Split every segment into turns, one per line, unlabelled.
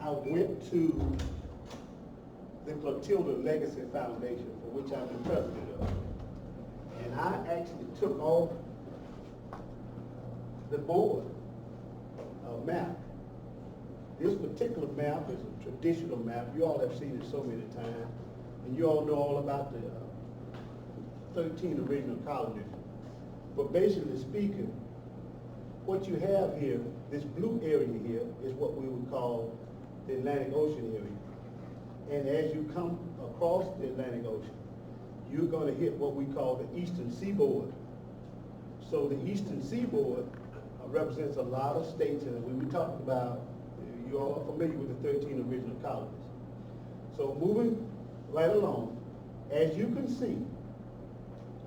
I went to the Clotilda Legacy Foundation, for which I'm the president of, and I actually took off the board map. This particular map is a traditional map. You all have seen it so many times, and you all know all about the 13 original colonies. But basically speaking, what you have here, this blue area here, is what we would call the Atlantic Ocean area. And as you come across the Atlantic Ocean, you're going to hit what we call the eastern seaboard. So the eastern seaboard represents a lot of states, and when we talk about, you all are familiar with the 13 original colonies. So moving right along, as you can see,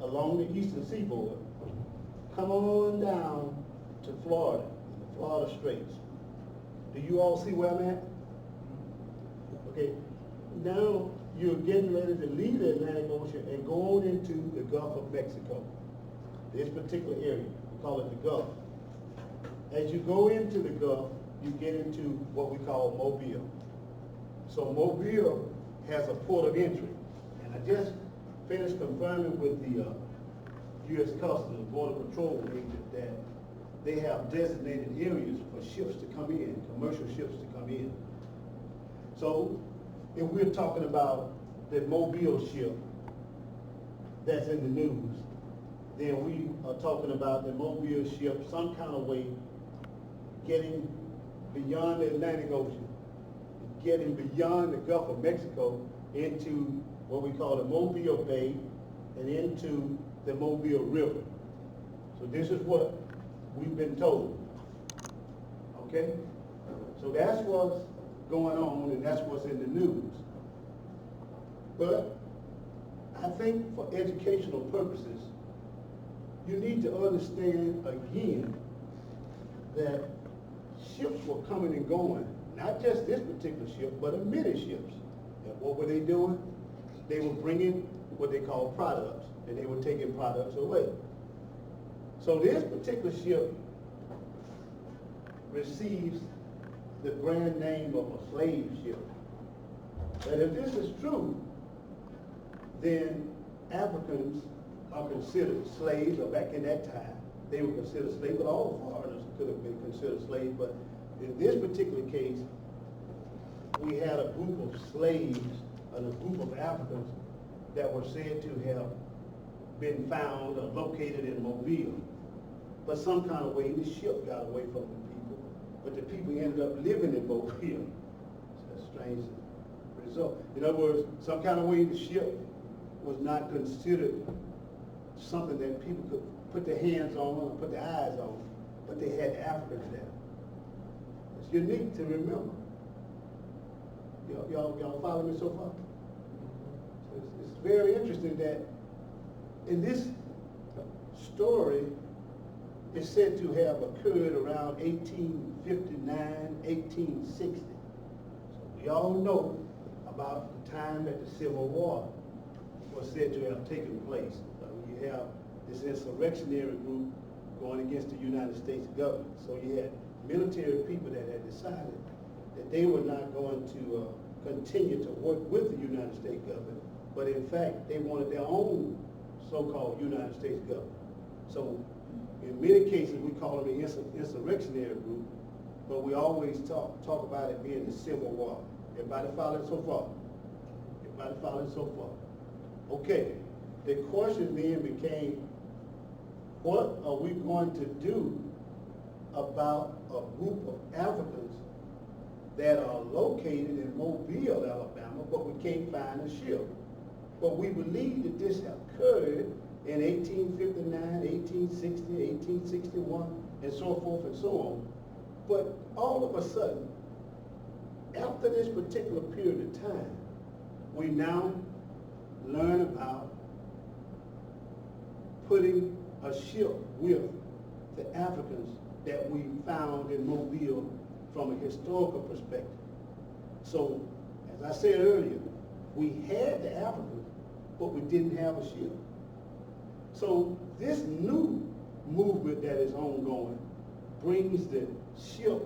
along the eastern seaboard, come on down to Florida, the Florida Straits. Do you all see where I'm at? Okay, now you're getting ready to leave the Atlantic Ocean and go on into the Gulf of Mexico. This particular area, we call it the Gulf. As you go into the Gulf, you get into what we call Mobile. So Mobile has a port of entry. And I just finished confirming with the U.S. Customs Border Patrol agent that they have designated areas for ships to come in, commercial ships to come in. So if we're talking about the Mobile ship that's in the news, then we are talking about the Mobile ship some kind of way getting beyond the Atlantic Ocean, getting beyond the Gulf of Mexico into what we call the Mobile Bay and into the Mobile River. So this is what we've been told. Okay? So that's what's going on, and that's what's in the news. But I think for educational purposes, you need to understand again that ships were coming and going, not just this particular ship, but many ships. And what were they doing? They were bringing what they call products, and they were taking products away. So this particular ship receives the brand name of a slave ship. And if this is true, then Africans are considered slaves, or back in that time, they were considered slaves, but all foreigners could have been considered slaves. But in this particular case, we had a group of slaves and a group of Africans that were said to have been found or located in Mobile. But some kind of way, the ship got away from the people, but the people ended up living in Mobile. It's a strange result. In other words, some kind of way the ship was not considered something that people could put their hands on or put their eyes on, but they had Africans there. It's unique to remember. Y'all follow me so far? So it's very interesting that in this story, it's said to have occurred around 1859, 1860. So we all know about the time that the Civil War was said to have taken place. You have this insurrectionary group going against the United States government. So you had military people that had decided that they were not going to continue to work with the United States government, but in fact, they wanted their own so-called United States government. So in many cases, we call them the insurrectionary group, but we always talk about it being the Civil War. Everybody following so far? Everybody following so far? Okay. The question then became, what are we going to do about a group of Africans that are located in Mobile, Alabama, but we can't find a ship? But we believe that this occurred in 1859, 1860, 1861, and so forth and so on. But all of a sudden, after this particular period of time, we now learn about putting a ship with the Africans that we found in Mobile from a historical perspective. So, as I said earlier, we had the Africans, but we didn't have a ship. So this new movement that is ongoing brings the ship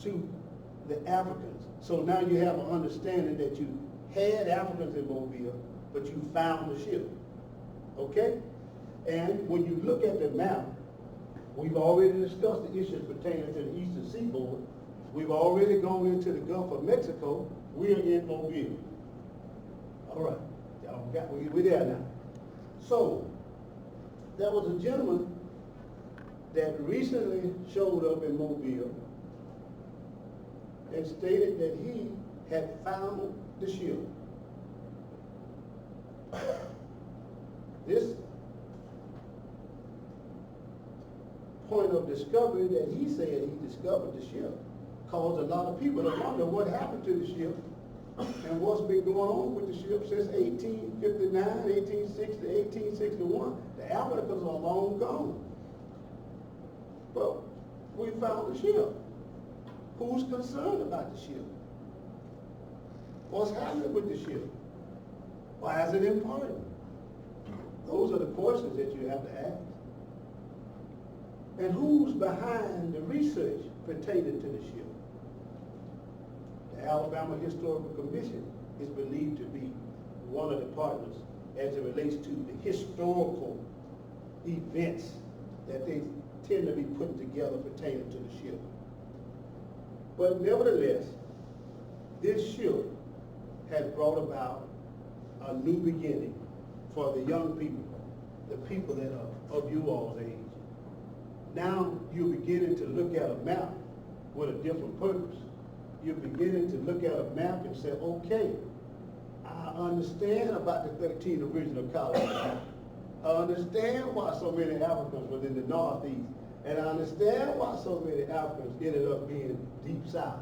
to the Africans. So now you have an understanding that you had Africans in Mobile, but you found the ship. Okay? And when you look at the map, we've already discussed the issues pertaining to the eastern seaboard. We've already gone into the Gulf of Mexico. We're in Mobile. All right. We're there now. So, there was a gentleman that recently showed up in Mobile and stated that he had found the ship. This point of discovery that he said he discovered the ship caused a lot of people to wonder what happened to the ship and what's been going on with the ship since 1859, 1860, 1861. The Africans are long gone. But we found the ship. Who's concerned about the ship? What's happening with the ship? Why is it important? Those are the questions that you have to ask. And who's behind the research pertaining to the ship? The Alabama Historical Commission is believed to be one of the partners as it relates to the historical events that they tend to be putting together pertaining to the ship. But nevertheless, this ship has brought about a new beginning for the young people, the people that are of you all's age. Now you're beginning to look at a map with a different purpose. You're beginning to look at a map and say, okay, I understand about the 13 original colonies. I understand why so many Africans were in the Northeast. And I understand why so many Africans ended up being deep south.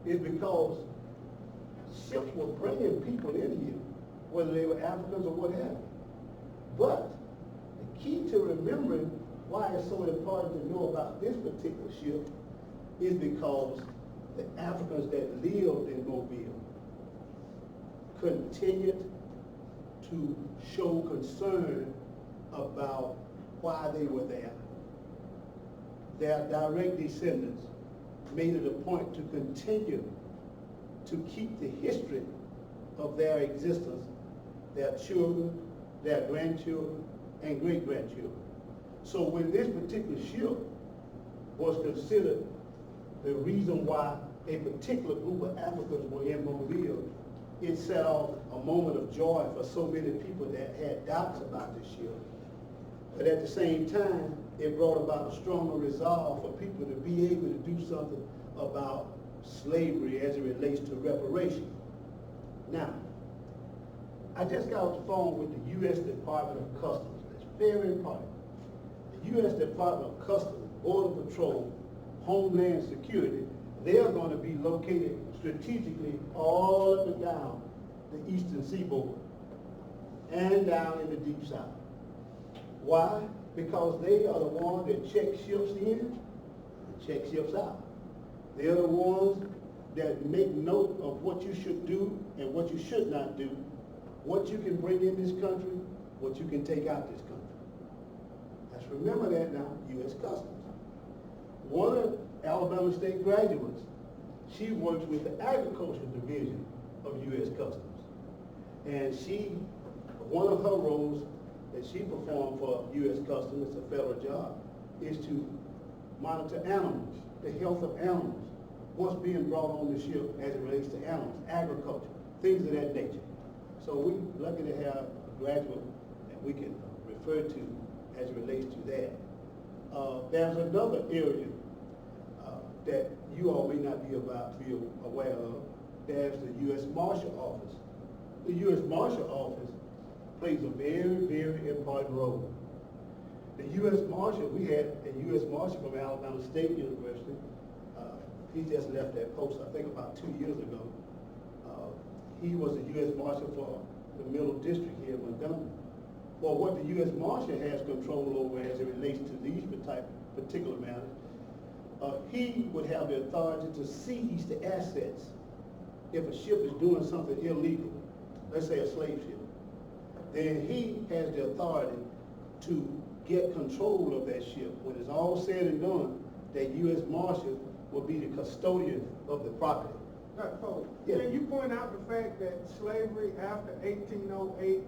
It's because ships were bringing people in here, whether they were Africans or what have you. But the key to remembering why it's so important to know about this particular ship is because the Africans that lived in Mobile continued to show concern about why they were there. Their direct descendants made it a point to continue to keep the history of their existence, their children, their grandchildren, and great-grandchildren. So when this particular ship was considered the reason why a particular group of Africans were in Mobile, it set off a moment of joy for so many people that had doubts about this ship. But at the same time, it brought about a stronger resolve for people to be able to do something about slavery as it relates to reparations. Now, I just got off the phone with the U.S. Department of Customs. That's very important. The U.S. Department of Customs, Border Patrol, Homeland Security, they are going to be located strategically all up and down the eastern seaboard and down in the deep south. Why? Because they are the ones that check ships in and check ships out. They are the ones that make note of what you should do and what you should not do, what you can bring in this country, what you can take out this country. Let's remember that now, U.S. Customs. One of Alabama State graduates, she works with the Agriculture Division of U.S. Customs. And one of her roles that she performed for U.S. Customs, it's a federal job, is to monitor animals, the health of animals, what's being brought on the ship as it relates to animals, agriculture, things of that nature. So we're lucky to have a graduate that we can refer to as it relates to that. There's another area that you all may not be aware of. There's the U.S. Marshal Office. The U.S. Marshal Office plays a very, very important role. The U.S. Marshal, we had a U.S. Marshal from Alabama State University. He just left that post, I think, about 2 years ago. He was the U.S. Marshal for the Middle District here in Montgomery. Well, what the U.S. Marshal has control over as it relates to these particular matters, he would have the authority to seize the assets if a ship is doing something illegal, let's say a slave ship. Then he has the authority to get control of that ship. When it's all said and done, that U.S. Marshal will be the custodian of the property.
Dr. Pogue,
Yeah.
can you point out the fact that slavery after 1808,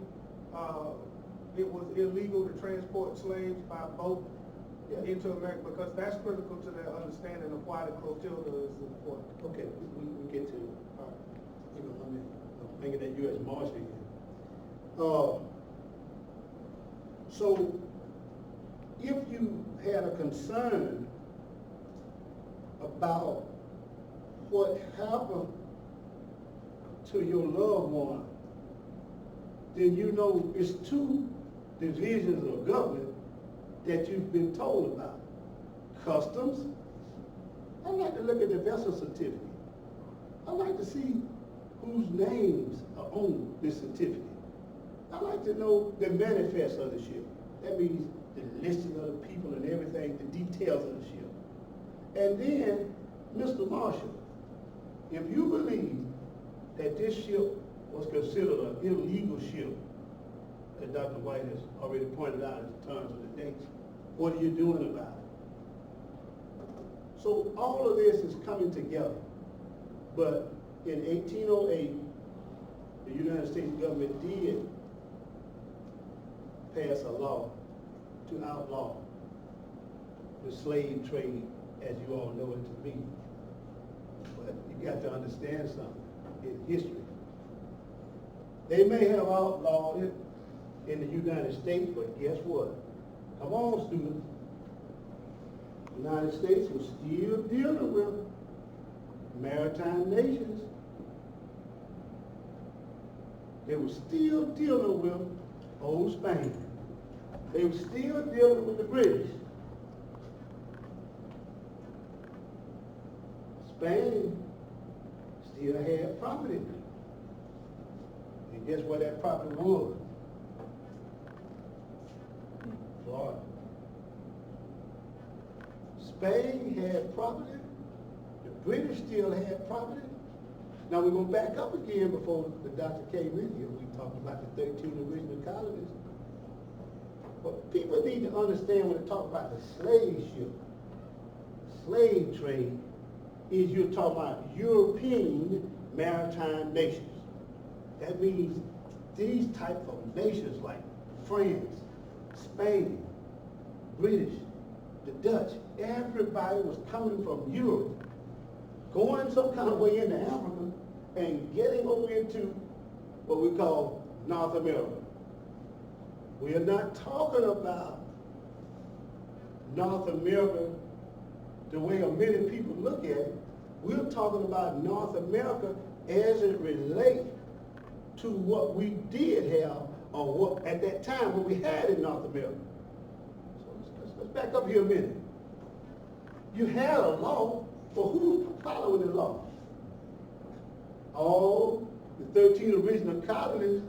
it was illegal to transport slaves by boat into America? Because that's critical to their understanding of why the Clotilda is important.
Okay, we get to, you know, I'm thinking that U.S. Marshal here. So, if you had a concern about what happened to your loved one, then you know it's two divisions of government that you've been told about. Customs. I like to look at the vessel certificate. I like to see whose names are on this certificate. I like to know the manifest of the ship. That means the listing of the people and everything, the details of the ship. And then, Mr. Marshall, if you believe that this ship was considered an illegal ship, as Dr. White has already pointed out in terms of the dates, what are you doing about it? So all of this is coming together. But in 1808, the United States government did pass a law to outlaw the slave trade as you all know it to be. But you got to understand something in history. They may have outlawed it in the United States, but guess what? Come on, students. The United States was still dealing with maritime nations. They were still dealing with old Spain. They were still dealing with the British. Spain still had property. And guess where that property was? Florida. Spain had property. The British still had property. Now we're going to back up again before the doctor came in here. We talked about the 13 original colonies. But people need to understand when they talk about the slave ship, slave trade, is you're talking about European maritime nations. That means these type of nations like France, Spain, British, the Dutch, everybody was coming from Europe, going some kind of way into Africa and getting over into what we call North America. We are not talking about North America the way many people look at it. We're talking about North America as it relates to what we did have or what at that time what we had in North America. So let's back up here a minute. You had a law, but who's following the law? All the 13 original colonies,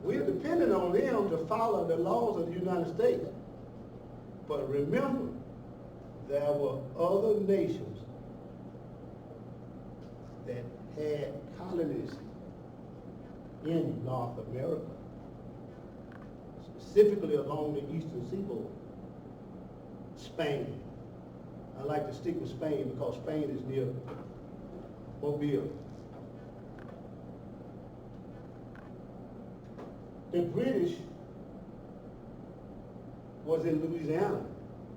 we're dependent on them to follow the laws of the United States. But remember, there were other nations that had colonies in North America, specifically along the eastern seaboard. Spain. I like to stick with Spain because Spain is near Mobile. The British was in Louisiana.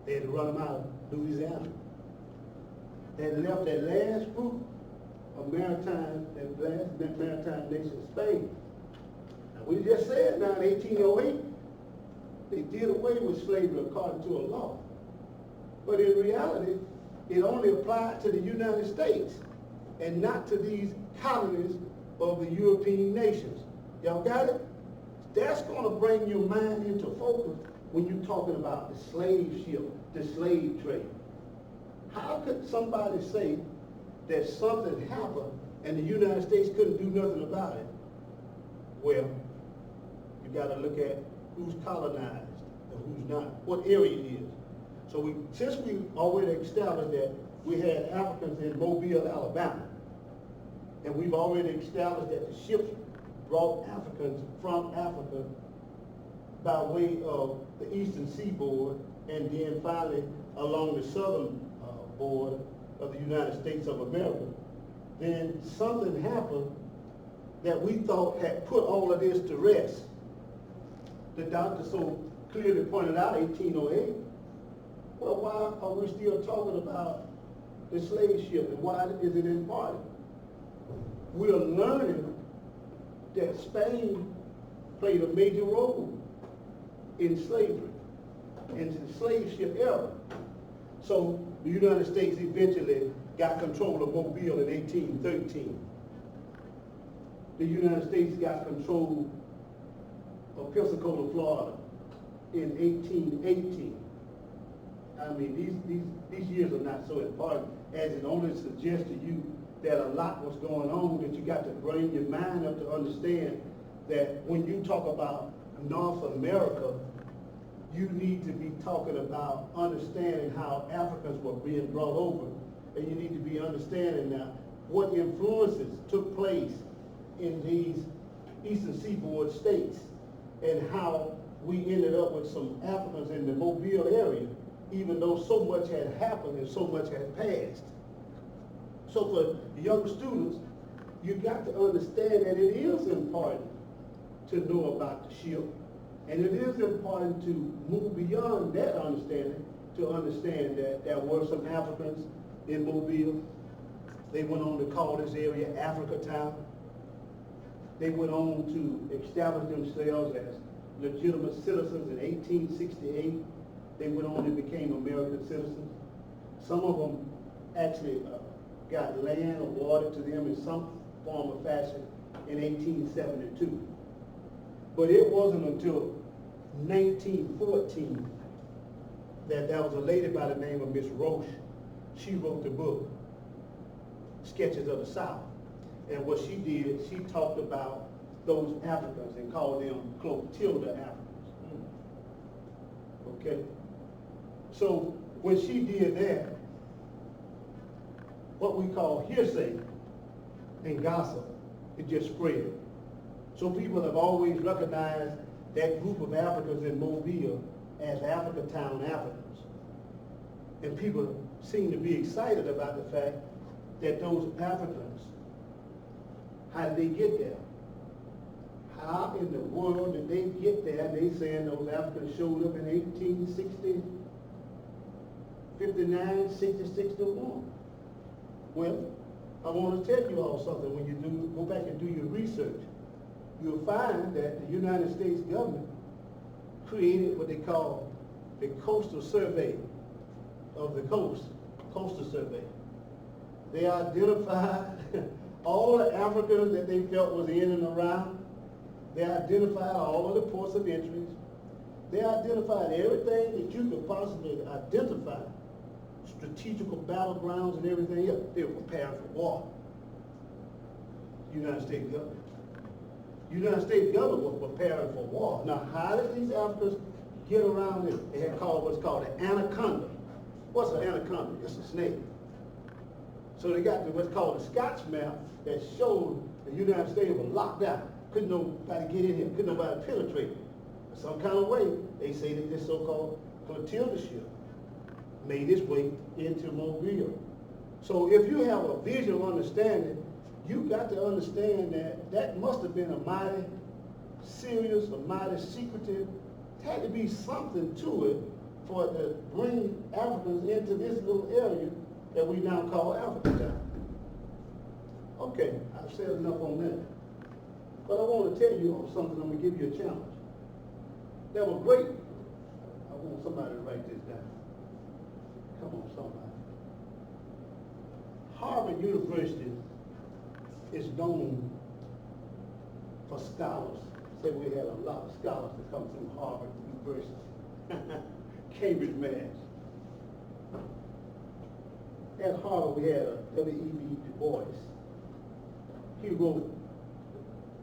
They had to run them out of Louisiana. They left that last group of maritime nation, Spain. Now, we just said now in 1808, they did away with slavery according to a law. But in reality, it only applied to the United States and not to these colonies of the European nations. Y'all got it? That's going to bring your mind into focus when you're talking about the slave ship, the slave trade. How could somebody say that something happened and the United States couldn't do nothing about it? Well, you got to look at who's colonized and who's not, what area it is. So since we already established that we had Africans in Mobile, Alabama, and we've already established that the ships brought Africans from Africa by way of the eastern seaboard and then finally along the southern border of the United States of America, then something happened that we thought had put all of this to rest. The doctor so clearly pointed out 1808. Well, why are we still talking about the slave ship, and why is it important? We are learning that Spain played a major role in slavery, in the slave ship era. So the United States eventually got control of Mobile in 1813. The United States got control of Pensacola, Florida in 1818. I mean, these years are not so important, as it only suggests to you that a lot was going on, that you got to bring your mind up to understand that when you talk about North America, you need to be talking about understanding how Africans were being brought over, and you need to be understanding now what influences took place in these eastern seaboard states, and how we ended up with some Africans in the Mobile area, even though so much had happened and so much had passed. So for young students, you got to understand that it is important to know about the ship, and it is important to move beyond that understanding to understand that there were some Africans in Mobile. They went on to call this area Africatown. They went on to establish themselves as legitimate citizens in 1868. They went on and became American citizens. Some of them actually got land awarded to them in some form or fashion in 1872. But it wasn't until 1914 that there was a lady by the name of Miss Roche. She wrote the book, Sketches of the South. And what she did, she talked about those Africans and called them Clotilda Africans. Okay? So when she did that, what we call hearsay and gossip, it just spread. So people have always recognized that group of Africans in Mobile as Africatown Africans. And people seem to be excited about the fact that those Africans, how did they get there? How in the world did they get there? They saying those Africans showed up in 1860, 59, 60, 61. Well, I want to tell you all something. When you go back and do your research, you'll find that the United States government created what they call the Coastal Survey of the Coastal Survey. They identified all the Africans that they felt was in and around. They identified all of the ports of entry. They identified everything that you could possibly identify, strategical battlegrounds and everything else. They were preparing for war. United States government. United States government was preparing for war. Now, how did these Africans get around it? They had called what's called an anaconda. What's an anaconda? It's a snake. So they got what's called a Scotch map that showed the United States was locked down. Couldn't nobody get in here. Couldn't nobody penetrate it. Some kind of way, they say that this so-called Clotilda ship made its way into Mobile. So if you have a visual understanding, you got to understand that that must have been a mighty serious, a mighty secretive. There had to be something to it for it to bring Africans into this little area that we now call Africatown. Okay, I've said enough on that. But I want to tell you something. I'm going to give you a challenge. That was great. I want somebody to write this down. Come on, somebody. Harvard University is known for scholars. Say we had a lot of scholars that come through Harvard University. Cambridge, Mass. At Harvard we had a W.E.B. Du Bois. He wrote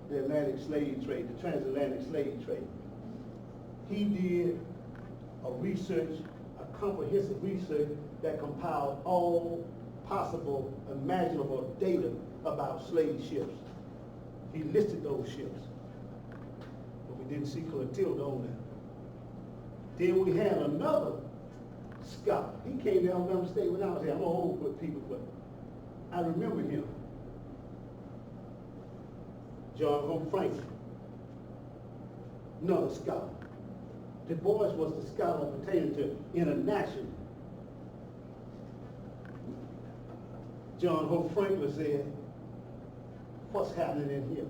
the Atlantic slave trade, the transatlantic slave trade. He did a research, a comprehensive research that compiled all possible, imaginable data about slave ships. He listed those ships, but we didn't see Clotilda on that. Then we had another Scott. He came to Alabama State when I was there. I'm old with people, but I remember him. John Hope Franklin, another scholar. Du Bois was the scholar pertaining to international. John Hope Franklin said, what's happening in here?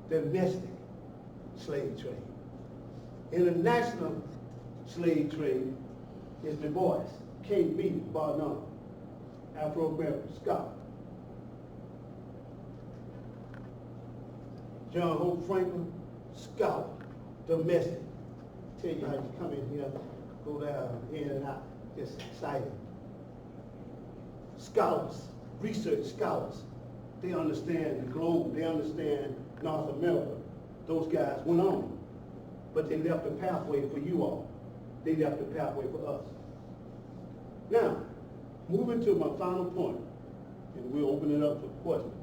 Domestic slave trade. International slave trade is Du Bois, King B, bar none, Afro-American scholar. John Hope Franklin, scholar, domestic. Tell you how you come in here, go down, in and out, just exciting. Scholars, research scholars, they understand the globe, they understand North America. Those guys went on, but they left a pathway for you all. They left a pathway for us. Now, moving to my final point, and we'll open it up for questions.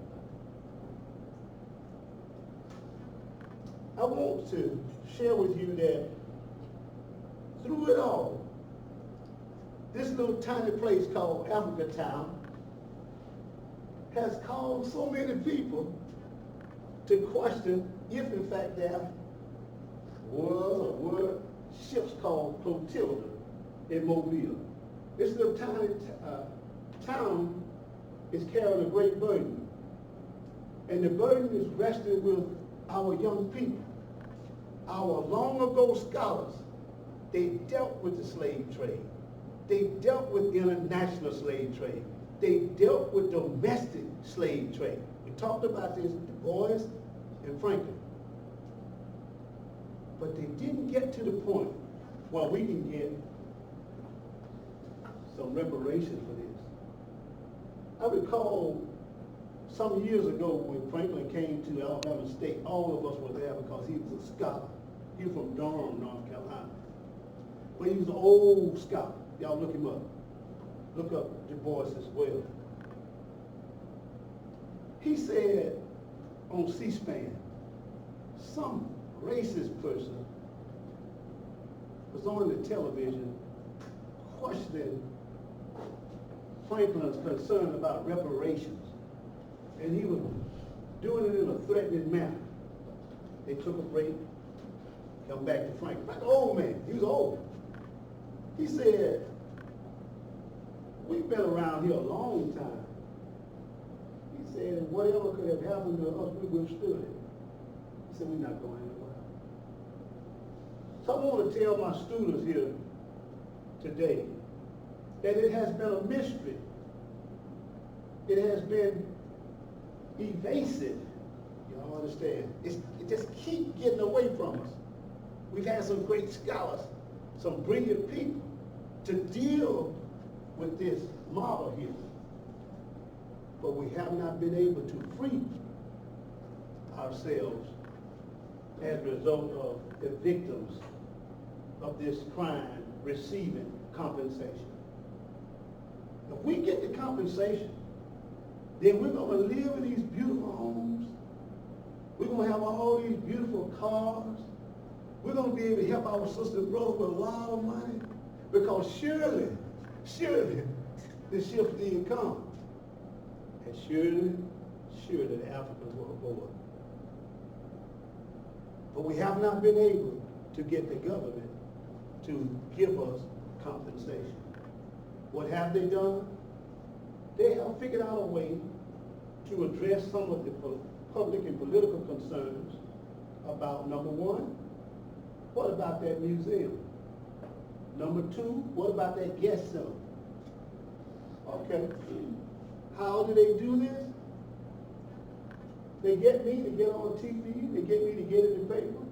I want to share with you that through it all, this little tiny place called Africatown has caused so many people to question if in fact there was or were ships called Clotilda in Mobile. This little tiny town is carrying a great burden. And the burden is resting with our young people. Our long ago scholars, they dealt with the slave trade. They dealt with international slave trade. They dealt with domestic slave trade. We talked about this, Du Bois and Franklin. But they didn't get to the point where we can get some reparation for this. I recall some years ago when Franklin came to Alabama State, all of us were there because he was a scholar. He was from Durham, North Carolina. But he was an old scholar. Y'all look him up. Look up Du Bois as well. He said on C-SPAN, some racist person was on the television questioning Franklin's concern about reparations. And he was doing it in a threatening manner. They took a break, come back to Franklin. Like an old man, he was old. He said, we've been around here a long time. He said, whatever could have happened to us, we withstood it. He said, we're not going anywhere. So I want to tell my students here today that it has been a mystery. It has been evasive. Y'all understand? It just keeps getting away from us. We've had some great scholars, some brilliant people to deal with this model here. But we have not been able to free ourselves as a result of the victims of this crime receiving compensation. If we get the compensation, then we're going to live in these beautiful homes. We're going to have all these beautiful cars. We're going to be able to help our sisters and brothers with a lot of money. Because surely, the ships did come. And surely the Africans were aboard. But we have not been able to get the government to give us compensation. What have they done? They have figured out a way to address some of the public and political concerns about, number one, what about that museum? Number two, what about that guest center? Okay. How do they do this? They get me to get on TV, they get me to get in the paper,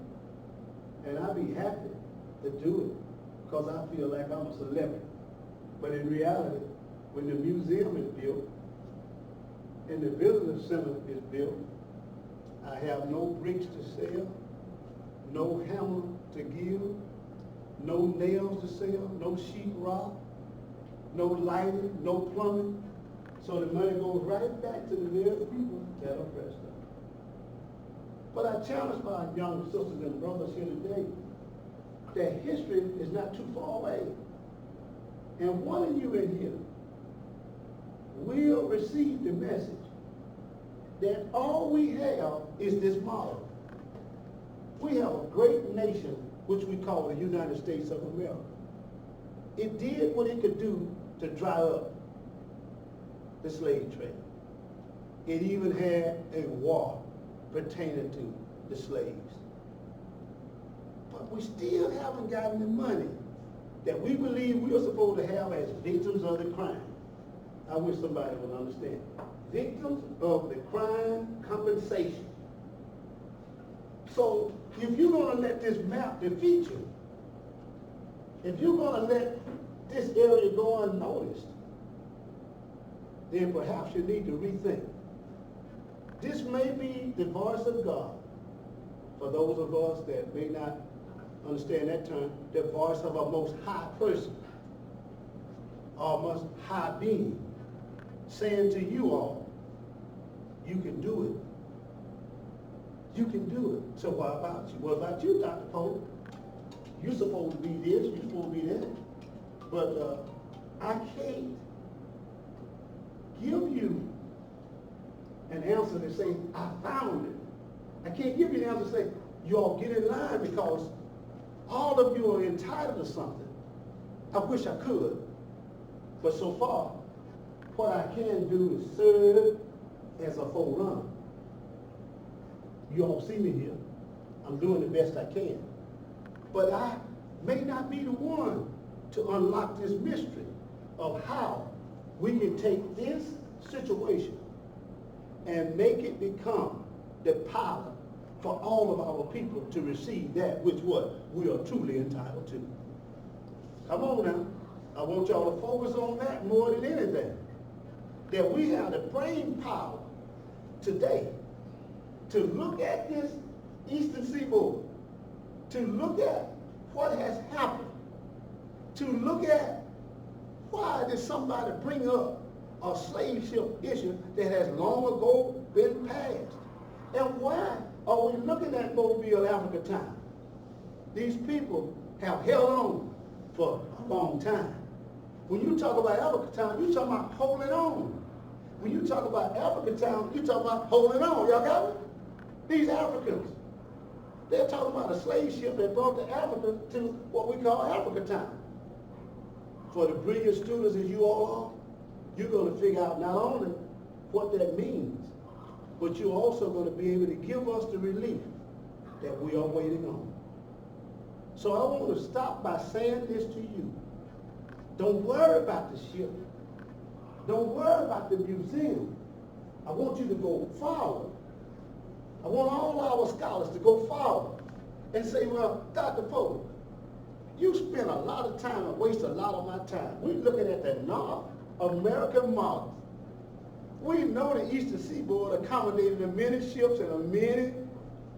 and I'll be happy to do it because I feel like I'm a celebrity. But in reality, when the museum is built and the visitor center is built, I have no bricks to sell, no hammer to give, no nails to sell, no sheetrock, no lighting, no plumbing. So the money goes right back to the very people that oppressed us. But I challenge my young sisters and brothers here today that history is not too far away. and one of you in here will receive the message that all we have is this model. We have a great nation, which we call the United States of America. It did what it could do to dry up the slave trade. It even had a war pertaining to the slaves. But we still haven't gotten the money that we believe we are supposed to have as victims of the crime. I wish somebody would understand. Victims of the crime compensation. So if you're going to let this map defeat you, if you're going to let this area go unnoticed, then perhaps you need to rethink. This may be the voice of God. For those of us that may not understand that term, the voice of a most high person, or most high being, saying to you all, you can do it. You can do it. So what about you? What about you, Dr. Pogue? You're supposed to be this, you're supposed to be that. But I can't give you an answer to say, I found it. I can't give you an answer to say, you all get in line, because all of you are entitled to something. I wish I could. But so far, what I can do is serve as a forerunner. You all see me here. I'm doing the best I can. But I may not be the one to unlock this mystery of how we can take this situation and make it become the power for all of our people to receive that which what we are truly entitled to. Come on now. I want y'all to focus on that more than anything. That we have the brain power today to look at this Eastern Seaboard, to look at what has happened, to look at why did somebody bring up a slave ship issue that has long ago been passed? And why are we looking at Mobile, Africatown? These people have held on for a long time. When you talk about Africatown, you're talking about holding on. When you talk about Africatown, you're talking about holding on. Y'all got it? These Africans, they're talking about a slave ship that brought the Africa to what we call Africatown. For the brilliant students as you all are, you're going to figure out not only what that means, but you're also going to be able to give us the relief that we are waiting on. So I want to stop by saying this to you. Don't worry about the ship. Don't worry about the museum. I want you to go forward. I want all our scholars to go forward and say, well, Dr. Pogue, you spend a lot of time and waste a lot of my time. We're looking at the North American model. We know the Eastern Seaboard accommodated many ships and many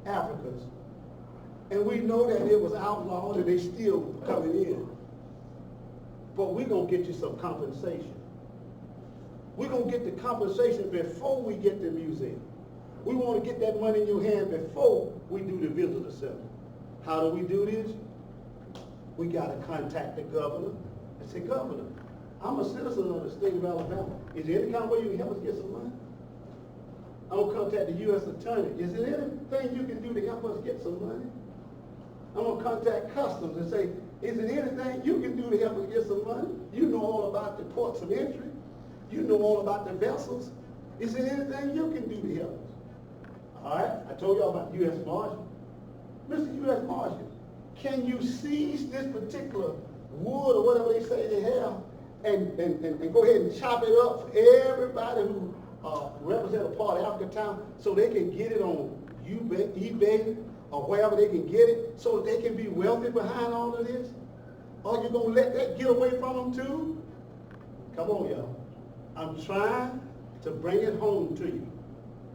Africans. And we know that it was outlawed and they still coming in. But we're going to get you some compensation. We're going to get the compensation before we get the museum. We want to get that money in your hand before we do the visitor center. How do we do this? We got to contact the governor and say, Governor, I'm a citizen of the state of Alabama. Is there any kind of way you can help us get some money? I'm going to contact the U.S. Attorney. Is there anything you can do to help us get some money? I'm going to contact Customs and say, is there anything you can do to help us get some money? You know all about the ports of entry. You know all about the vessels. Is there anything you can do to help us? All right, I told y'all about U.S. Marshal. Mr. U.S. Marshal, can you seize this particular wood or whatever they say they have and go ahead and chop it up for everybody who represent a part of Africatown so they can get it on eBay or wherever they can get it so that they can be wealthy behind all of this? Are you going to let that get away from them too? Come on, y'all. I'm trying to bring it home to you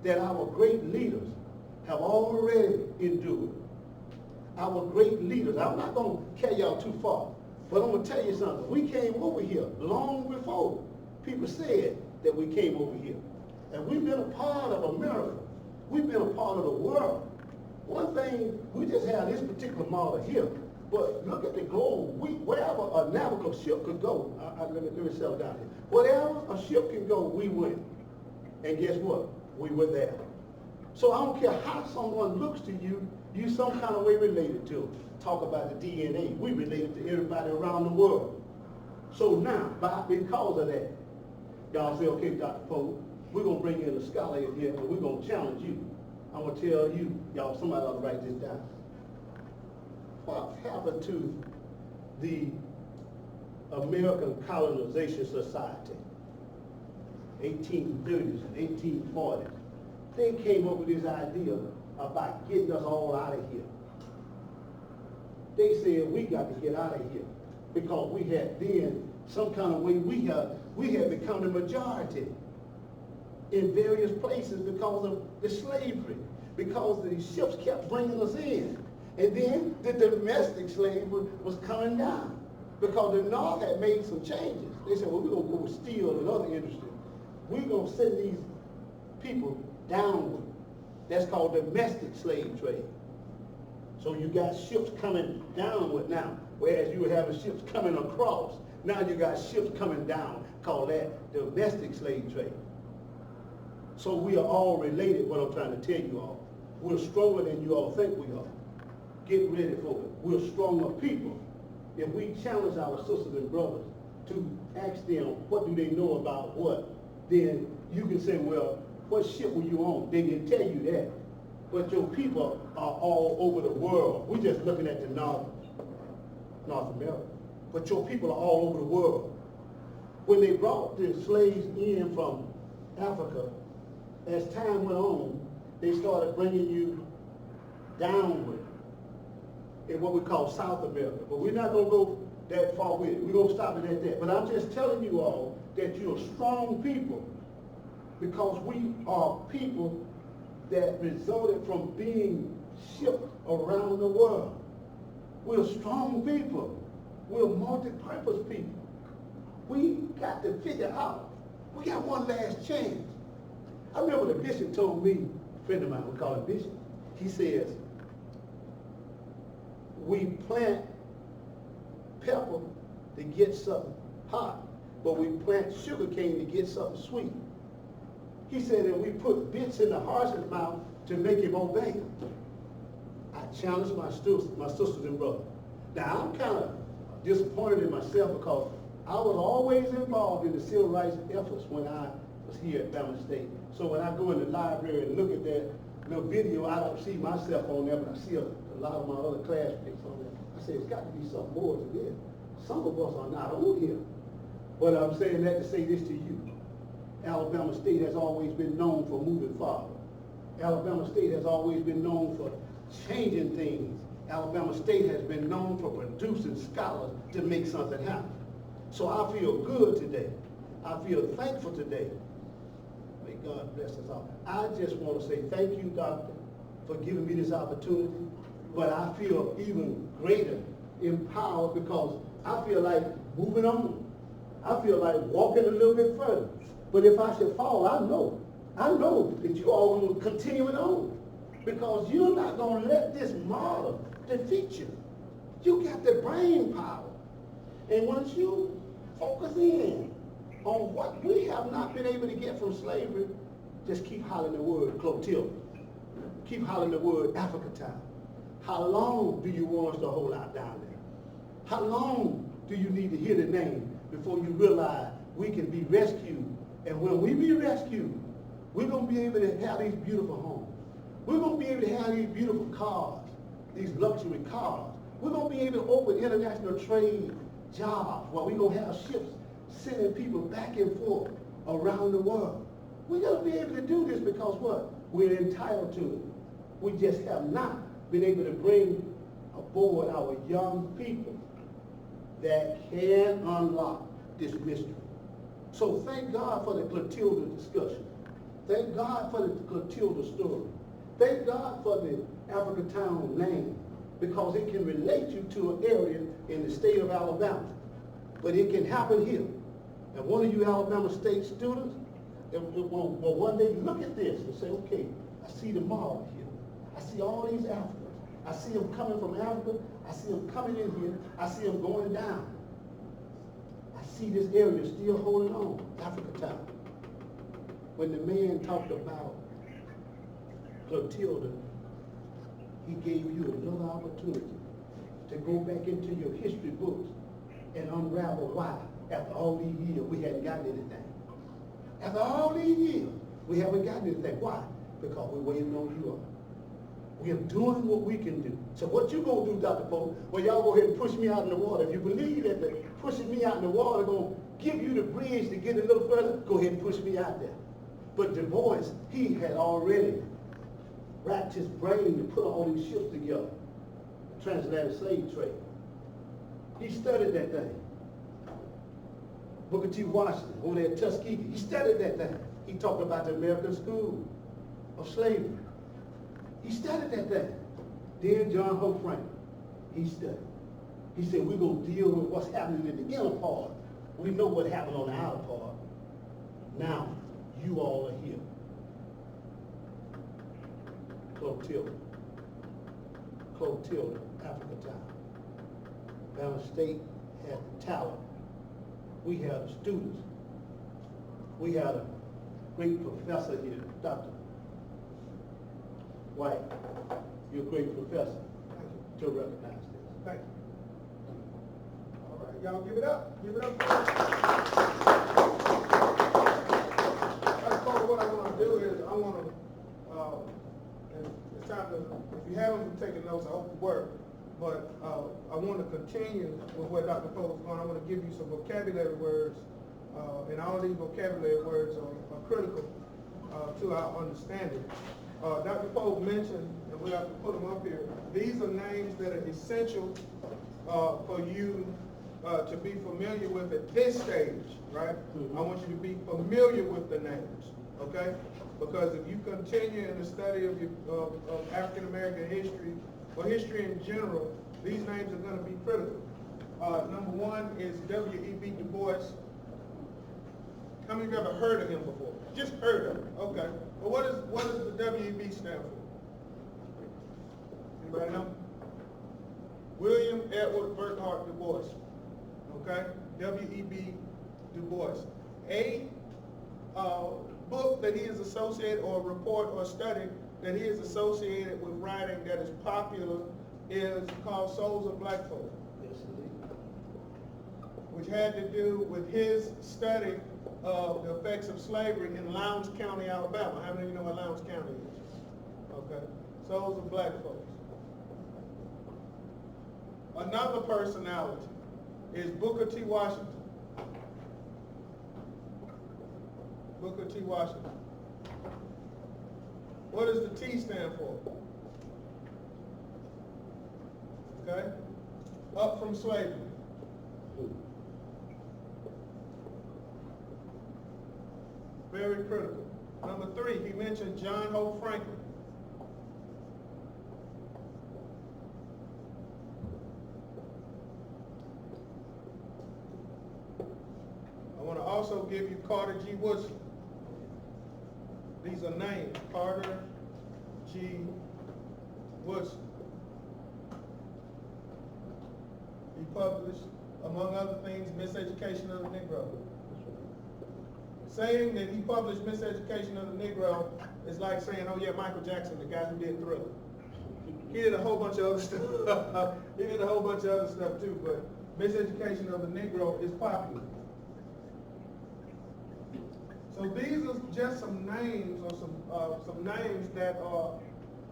that our great leaders have already endured. Our great leaders, I'm not going to carry y'all too far, but I'm going to tell you something. We came over here long before people said that we came over here. And we've been a part of America. We've been a part of the world. One thing, we just have this particular model here, But look at the globe. Wherever a navigational ship could go, let me settle down here. Wherever a ship can go, we went. And guess what? We were there. So I don't care how someone looks to you, you some kind of way related to them. Talk about the DNA. We related to everybody around the world. So now, because of that, y'all say, okay, Dr. Pogue, we're going to bring in a scholar in here and we're going to challenge you. I'm going to tell you, y'all, somebody ought to write this down. What happened to the American Colonization Society, 1830s and 1840s? They came up with this idea about getting us all out of here. They said we got to get out of here because we had then some kind of way we had become the majority in various places because of the slavery, because the ships kept bringing us in. And then the domestic slavery was coming down because the North had made some changes. They said, well, we're going to go with steel and other industries. We're going to send these people downward. That's called domestic slave trade. So you got ships coming downward now, whereas you were having ships coming across. Now you got ships coming down, called that domestic slave trade. So we are all related, what I'm trying to tell you all. We're stronger than you all think we are. Get ready for it. We're stronger people. If we challenge our sisters and brothers to ask them what do they know about what, then you can say, well, what ship were you on? They can tell you that. But your people are all over the world. We're just looking at the North America. But your people are all over the world. When they brought the slaves in from Africa, as time went on, they started bringing you downward in what we call South America. But we're not going to go that far with it. We're going to stop it at that. But I'm just telling you all that you're strong people because we are people that resulted from being shipped around the world. We're strong people. We're multi-purpose people. We got to figure out, we got one last chance. I remember the bishop told me, a friend of mine, we call him Bishop, he says, we plant pepper to get something hot, but we plant sugar cane to get something sweet. He said that we put bits in the horse's mouth to make him obey. I challenged my sisters and brothers. Now I'm kind of disappointed in myself because I was always involved in the civil rights efforts when I was here at Bama State. So when I go in the library and look at that little video, I don't see myself on there, but I see a lot of my other classmates on there. I say, it's got to be something more to this. Some of us are not on here. But I'm saying that to say this to you. Alabama State has always been known for moving forward. Alabama State has always been known for changing things. Alabama State has been known for producing scholars to make something happen. So I feel good today. I feel thankful today. May God bless us all. I just want to say thank you, Doctor, for giving me this opportunity. But I feel even greater empowered because I feel like moving on. I feel like walking a little bit further. But if I should fall, I know that you all will continue it on. Because you're not going to let this model defeat you. You got the brain power. And once you focus in on what we have not been able to get from slavery, just keep hollering the word Clotilda. Keep hollering the word Africatown. How long do you want us to hold out down there? How long do you need to hear the name before you realize we can be rescued? And when we be rescued, we're going to be able to have these beautiful homes. We're going to be able to have these beautiful cars, these luxury cars. We're going to be able to open international trade jobs where we're going to have ships sending people back and forth around the world. We're going to be able to do this because what? We're entitled to it. We just have not been able to bring aboard our young people that can unlock this mystery. So thank God for the Clotilda discussion. Thank God for the Clotilda story. Thank God for the Africatown name because it can relate you to an area in the state of Alabama. But it can happen here. And one of you Alabama State students will one day look at this and say, okay, I see the model here. I see all these Africans. I see them coming from Africa. I see them coming in here. I see them going down. I see this area still holding on, Africatown. When the man talked about Clotilda, he gave you another opportunity to go back into your history books and unravel why, after all these years, we hadn't gotten anything. After all these years, we haven't gotten anything. Why? Because we're waiting on you all. We are doing what we can do. So what you gonna do, Dr. Pogue? Well, y'all go ahead and push me out in the water. If you believe that the pushing me out in the water gonna give you the bridge to get a little further, go ahead and push me out there. But Du Bois, he had already racked his brain to put all these ships together, the transatlantic slave trade. He studied that thing. Booker T. Washington, over there at Tuskegee, he studied that thing. He talked about the American School of Slavery. He studied that thing. Then John Hope Franklin, he studied. He said, we're going to deal with what's happening in the inner part. We know what happened on the outer part. Now, you all are here. Clotilda, Africatown. Bama State had the talent. We had the students. We had a great professor here, Dr. White. You're a great professor to recognize this.
Thank you. All right, y'all give it up. Give it up. That's part of what I want to do is I want to, and it's time to, if you haven't been taking notes, I hope you were, but I want to continue with what Dr. Pogue is going. I want to give you some vocabulary words, and all these vocabulary words are critical to our understanding. Dr. Pogue mentioned, and we have to put them up here, these are names that are essential for you to be familiar with at this stage, right? I want you to be familiar with the names, okay? Because if you continue in the study of African American history, or history in general, these names are going to be critical. Number one is W.E.B. Du Bois. How many of you ever heard of him before? Just heard of him, okay. But what does the W.E.B. stand for? Anybody know? William Edward Burghardt Du Bois, okay? W.E.B. Du Bois. A book that he is associated, or a report or study that he is associated with writing that is popular is called Souls of Black Folk.
Yes, indeed.
Which had to do with his study of the effects of slavery in Lowndes County, Alabama. How many of you know what Lowndes County is? Okay. Souls of Black Folks. Another personality is Booker T. Washington. Booker T. Washington. What does the T stand for? Okay? Up from slavery. Very critical. Number three, he mentioned John Hope Franklin. I want to also give you Carter G. Woodson. These are names, Carter G. Woodson. He published, among other things, Miseducation of the Negro. Saying that he published Miseducation of the Negro is like saying, oh yeah, Michael Jackson, the guy who did Thriller. He did a whole bunch of other stuff. He did a whole bunch of other stuff too, but Miseducation of the Negro is popular. So these are just some names, or some names that are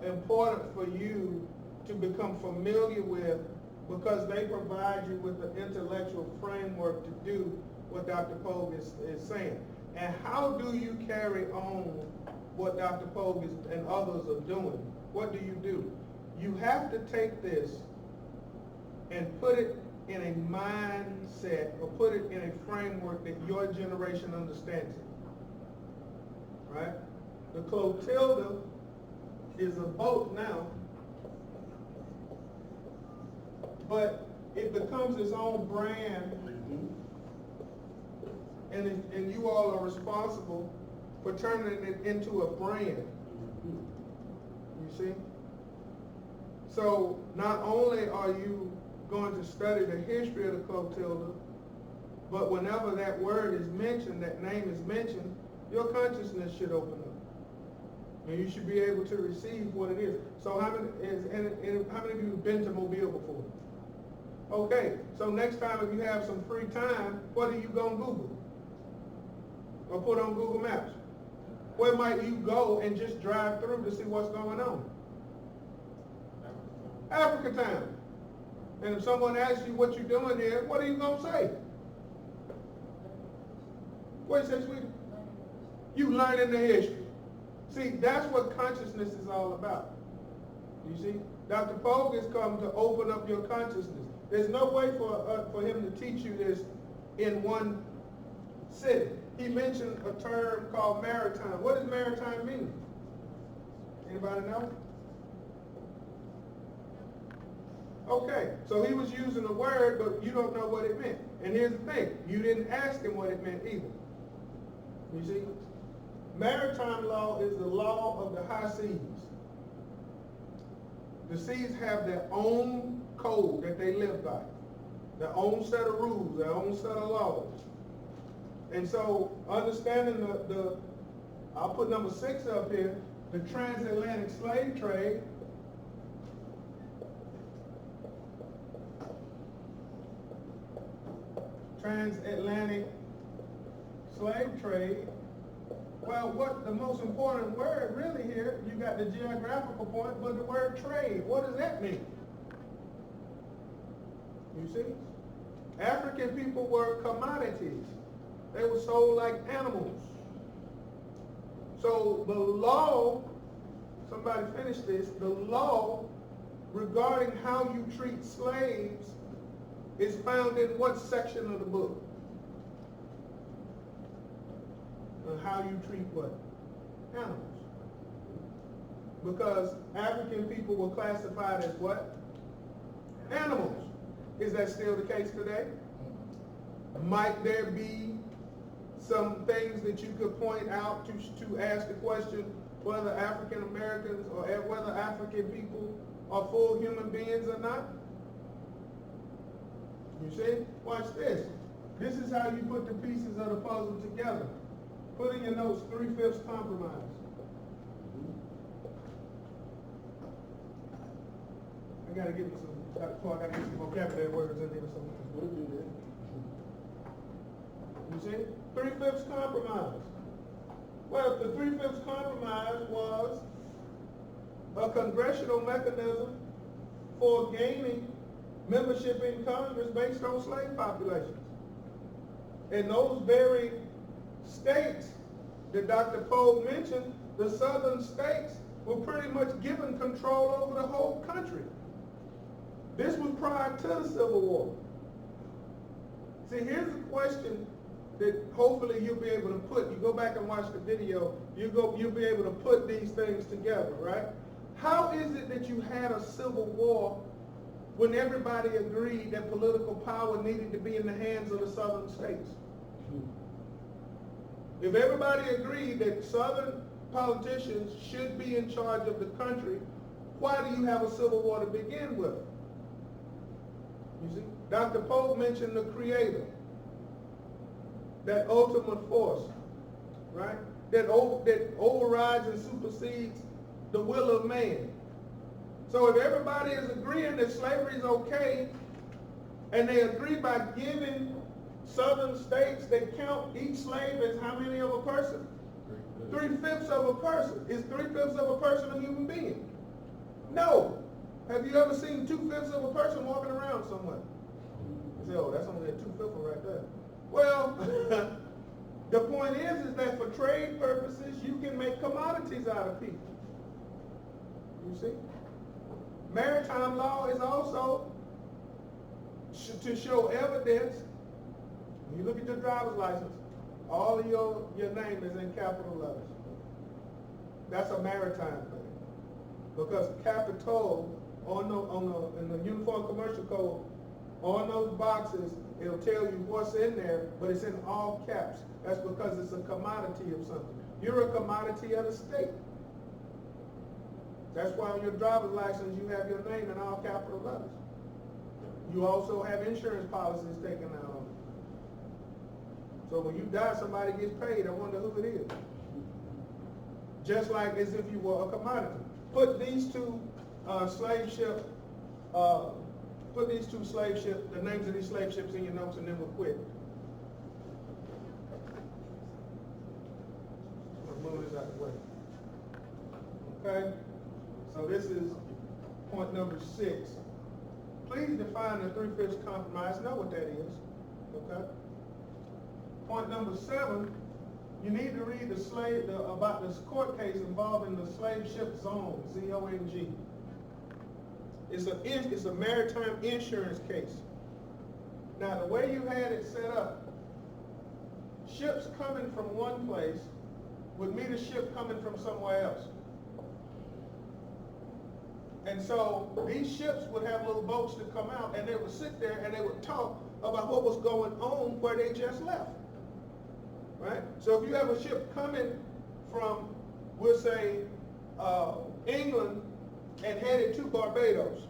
important for you to become familiar with, because they provide you with the intellectual framework to do what Dr. Pogue is saying. And how do you carry on what Dr. Pogue and others are doing? What do? You have to take this and put it in a mindset, or put it in a framework that your generation understands it. Right? The Clotilda is a boat now, but it becomes its own brand, and you all are responsible for turning it into a brand. You see? So not only are you going to study the history of the Clotilda, but whenever that word is mentioned, that name is mentioned, your consciousness should open up. And you should be able to receive what it is. So how many of you have been to Mobile before? Okay, so next time if you have some free time, what are you going to Google? Or put on Google Maps? Where might you go and just drive through to see what's going on? Africatown. And if someone asks you what you're doing here, what are you going to say? What do you say, sweetie? You learning the history. See, that's what consciousness is all about. You see? Dr. Pogue has come to open up your consciousness. There's no way for him to teach you this in one sitting. He mentioned a term called maritime. What does maritime mean? Anybody know? Okay, so he was using a word, but you don't know what it meant. And here's the thing, you didn't ask him what it meant either. You see? Maritime law is the law of the high seas. The seas have their own code that they live by, their own set of rules, their own set of laws. And so understanding I'll put number 6 up here, the transatlantic slave trade. Transatlantic slave trade. Well, what the most important word really here, you got the geographical point, but the word trade, what does that mean? You see? African people were commodities. They were sold like animals. So the law, somebody finish this, the law regarding how you treat slaves is found in what section of the book? How you treat what? Animals. Because African people were classified as what? Animals. Is that still the case today? Might there be some things that you could point out to ask the question whether African Americans or whether African people are full human beings or not? You see? Watch this. This is how you put the pieces of the puzzle together. Put in your notes, 3/5 compromise. I gotta get me some, I gotta get some vocabulary words in there somewhere. We'll do that. You see? 3/5 compromise. Well, the 3/5 compromise was a congressional mechanism for gaining membership in Congress based on slave populations. And those very states that Dr. Pogue mentioned, the southern states, were pretty much given control over the whole country. This was prior to the Civil War. See, here's a question that hopefully you'll be able to put. You go back and watch the video, you'll be able to put these things together, right? How is it that you had a civil war when everybody agreed that political power needed to be in the hands of the southern states? If everybody agreed that southern politicians should be in charge of the country, why do you have a civil war to begin with? You see, Dr. Pogue mentioned the creator, that ultimate force, right? That overrides and supersedes the will of man. So if everybody is agreeing that slavery is okay, and they agree by giving southern states that count each slave as how many of a person? 3/5 of a person. Is 3/5 of a person a human being? No. Have you ever seen 2/5 of a person walking around somewhere? You say, oh, that's only a 2/5 right there. Well, the point is that for trade purposes, you can make commodities out of people. You see? Maritime law is also to show evidence. When you look at your driver's license, all of your name is in capital letters. That's a maritime thing. Because capital in the Uniform Commercial Code, on those boxes, it'll tell you what's in there, but it's in all caps. That's because it's a commodity of something. You're a commodity of the state. That's why on your driver's license you have your name in all capital letters. You also have insurance policies taken out on it. So when you die, somebody gets paid. I wonder who it is. Just like as if you were a commodity. Put these two slave ships, the names of these slave ships in your notes, and then we'll quit. I'll move this out of the way. Okay? So this is point number 6. Please define the 3/5 compromise. Know what that is. Okay? Point number 7, you need to read about this court case involving the slave ship Zong, Z-O-N-G. It's a maritime insurance case. Now the way you had it set up, ships coming from one place would meet a ship coming from somewhere else. And so these ships would have little boats that come out, and they would sit there and they would talk about what was going on where they just left. Right? So if you have a ship coming from, we'll say, England and headed to Barbados,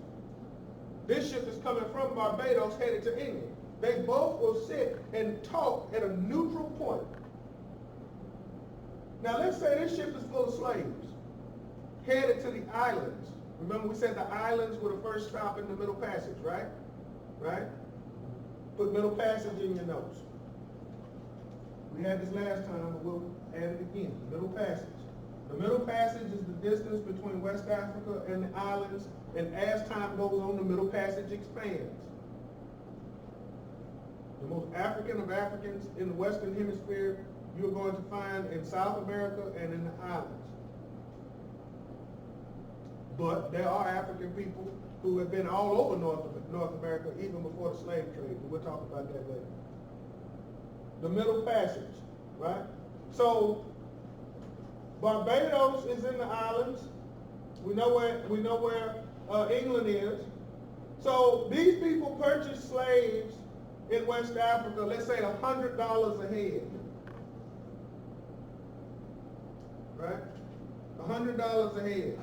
this ship is coming from Barbados headed to England. They both will sit and talk at a neutral point. Now let's say this ship is full of slaves, headed to the islands. Remember we said the islands were the first stop in the Middle Passage, right? Right? Put Middle Passage in your notes. We had this last time, but we'll add it again. The Middle Passage. The Middle Passage is the distance between West Africa and the islands, and as time goes on, the Middle Passage expands. The most African of Africans in the Western Hemisphere you're going to find in South America and in the islands. But there are African people who have been all over North America even before the slave trade. We'll talk about that later. The Middle Passage, right? So Barbados is in the islands. We know where England is. So these people purchased slaves in West Africa, let's say $100 a head. Right? $100 a head.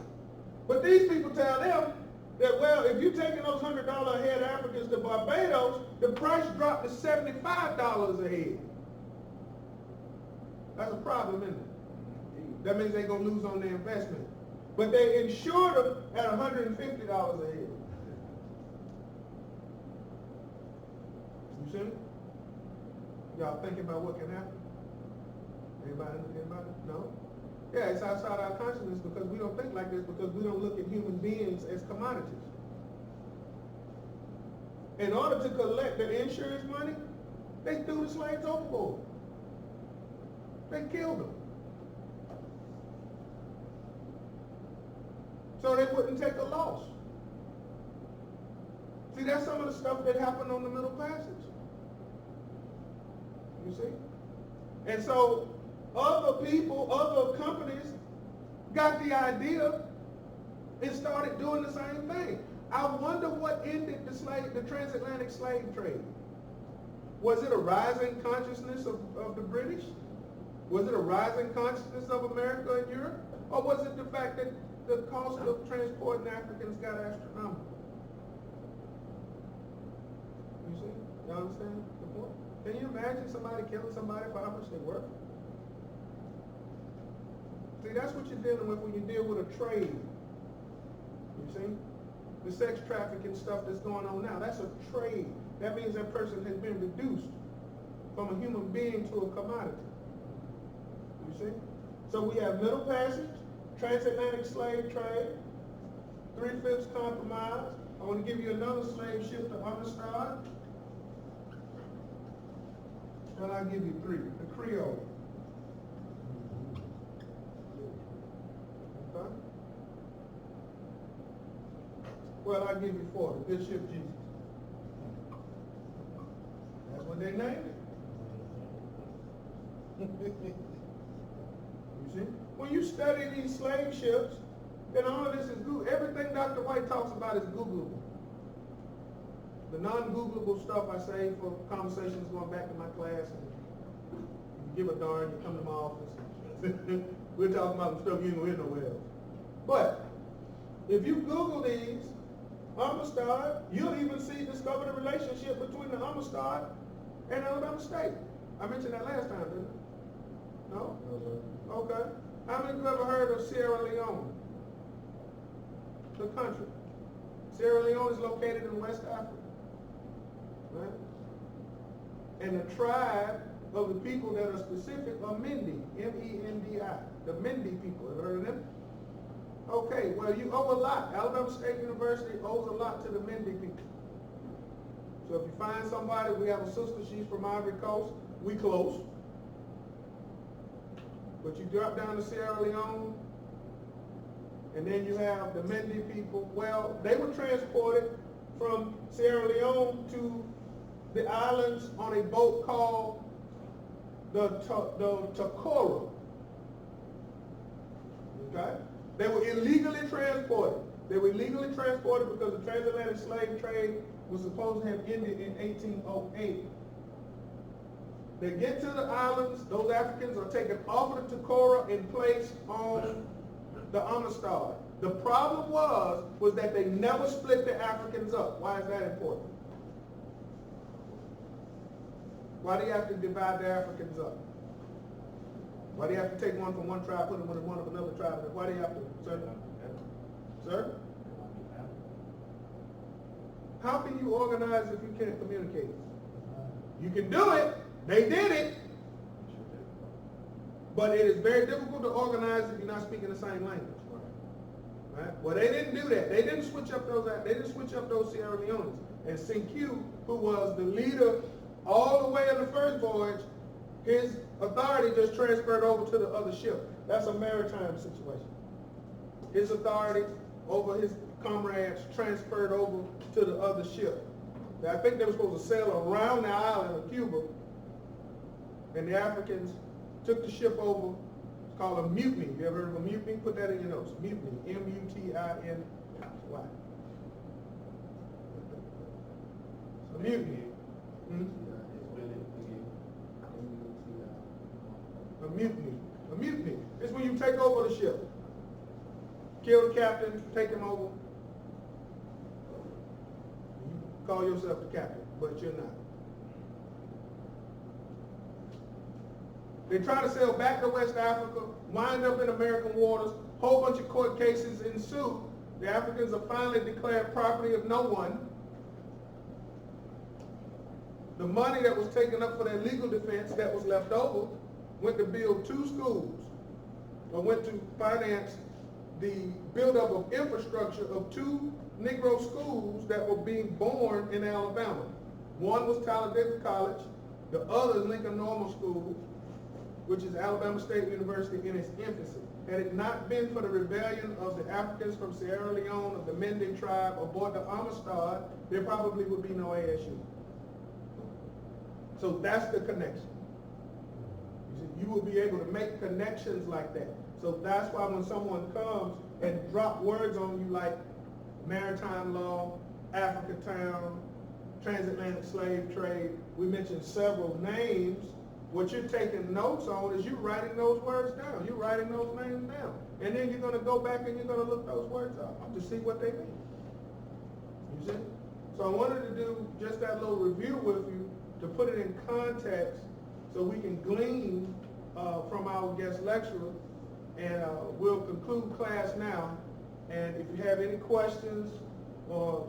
But these people tell them that, well, if you're taking those $100 a head Africans to Barbados, the price dropped to $75 a head. That's a problem, isn't it? That means they're going to lose on their investment. But they insured them at $150 a head. You see? Y'all thinking about what can happen? Anybody? No? Yeah, it's outside our consciousness because we don't think like this, because we don't look at human beings as commodities. In order to collect the insurance money, they threw the slaves overboard. They killed them. So they wouldn't take a loss. See, that's some of the stuff that happened on the Middle Passage. You see? And so other people, other companies got the idea and started doing the same thing. I wonder what ended the transatlantic slave trade. Was it a rising consciousness of the British? Was it a rising consciousness of America and Europe? Or was it the fact that the cost of transporting Africans got astronomical? You see? You understand the point? Can you imagine somebody killing somebody for how much they worth? See, that's what you're dealing with when you deal with a trade. You see? The sex trafficking stuff that's going on now, that's a trade. That means that person has been reduced from a human being to a commodity. You see? So we have Middle Passage, transatlantic slave trade, 3/5 compromise. I want to give you another slave ship to Amistad. Well, I'll give you 3. The Creole. Okay? Well, I'll give you 4. The Good Ship Jesus. That's what they named it. You see? When you study these slave ships, then all of this is Google. Everything Dr. White talks about is Googleable. The non-Googleable stuff I save for conversations going back to my class. And you give a darn, you come to my office. We're talking about the stuff you ain't gonna hear nowhere else. But If you Google these, Amistad, you'll even discover the relationship between the Amistad and Alabama State. I mentioned that last time, didn't I? No?
No, sir.
Okay. How many of you ever heard of Sierra Leone? The country. Sierra Leone is located in West Africa. Right? And the tribe of the people that are specific are Mende, M-E-N-D-I. The Mende people, ever heard of them? Okay, well you owe a lot. Alabama State University owes a lot to the Mende people. So if you find somebody, we have a sister, she's from Ivory Coast, we close. But you drop down to Sierra Leone, and then you have the Mende people. Well, they were transported from Sierra Leone to the islands on a boat called the Takora. Okay? They were illegally transported. They were illegally transported because the transatlantic slave trade was supposed to have ended in 1808. They get to the islands, those Africans are taken off of the Takora and placed on the Amistad. The problem was that they never split the Africans up. Why is that important? Why do you have to divide the Africans up? Why do you have to take one from one tribe, put them with one of another tribe? Why do you have to, sir? Sir? How can you organize if you can't communicate? You can do it. They did it. But it is very difficult to organize if you're not speaking the same language. Right? Well, they didn't do that. They didn't switch up those Sierra Leones. And Sinque, who was the leader all the way in the first voyage, his authority just transferred over to the other ship. That's a maritime situation. His authority over his comrades transferred over to the other ship. Now, I think they were supposed to sail around the island of Cuba, and the Africans took the ship over. It's called a mutiny. You ever heard of a mutiny? Put that in your notes. Mutiny. M-U-T-I-N-Y. A mutiny. A mutiny. A mutiny. It's when you take over the ship. Kill the captain, take him over. You call yourself the captain, but you're not. They try to sail back to West Africa, wind up in American waters, whole bunch of court cases ensue. The Africans are finally declared property of no one. The money that was taken up for their legal defense that was left over went to build 2 schools, or went to finance the buildup of infrastructure of 2 Negro schools that were being born in Alabama. One was Talladega College, the other is Lincoln Normal School, which is Alabama State University in its infancy. Had it not been for the rebellion of the Africans from Sierra Leone of the Mende tribe aboard the Amistad, there probably would be no ASU. So that's the connection. You will be able to make connections like that. So that's why when someone comes and drop words on you like maritime law, Africatown, transatlantic slave trade, we mentioned several names. What you're taking notes on is you're writing those words down. You're writing those names down. And then you're going to go back and you're going to look those words up to see what they mean. You see? So I wanted to do just that little review with you to put it in context so we can glean from our guest lecturer. And we'll conclude class now. And if you have any questions, or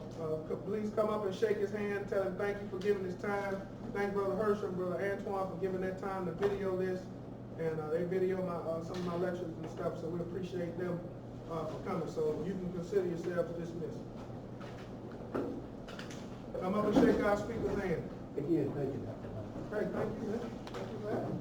please come up and shake his hand, tell him thank you for giving his time. Thank Brother Herschel and Brother Antoine for giving their time to video this. And they video some of my lectures and stuff, so we appreciate them for coming. So you can consider yourselves dismissed. Come up and shake our speaker's hand.
Again, thank you.
Hey, thank you, man. Thank you for having me.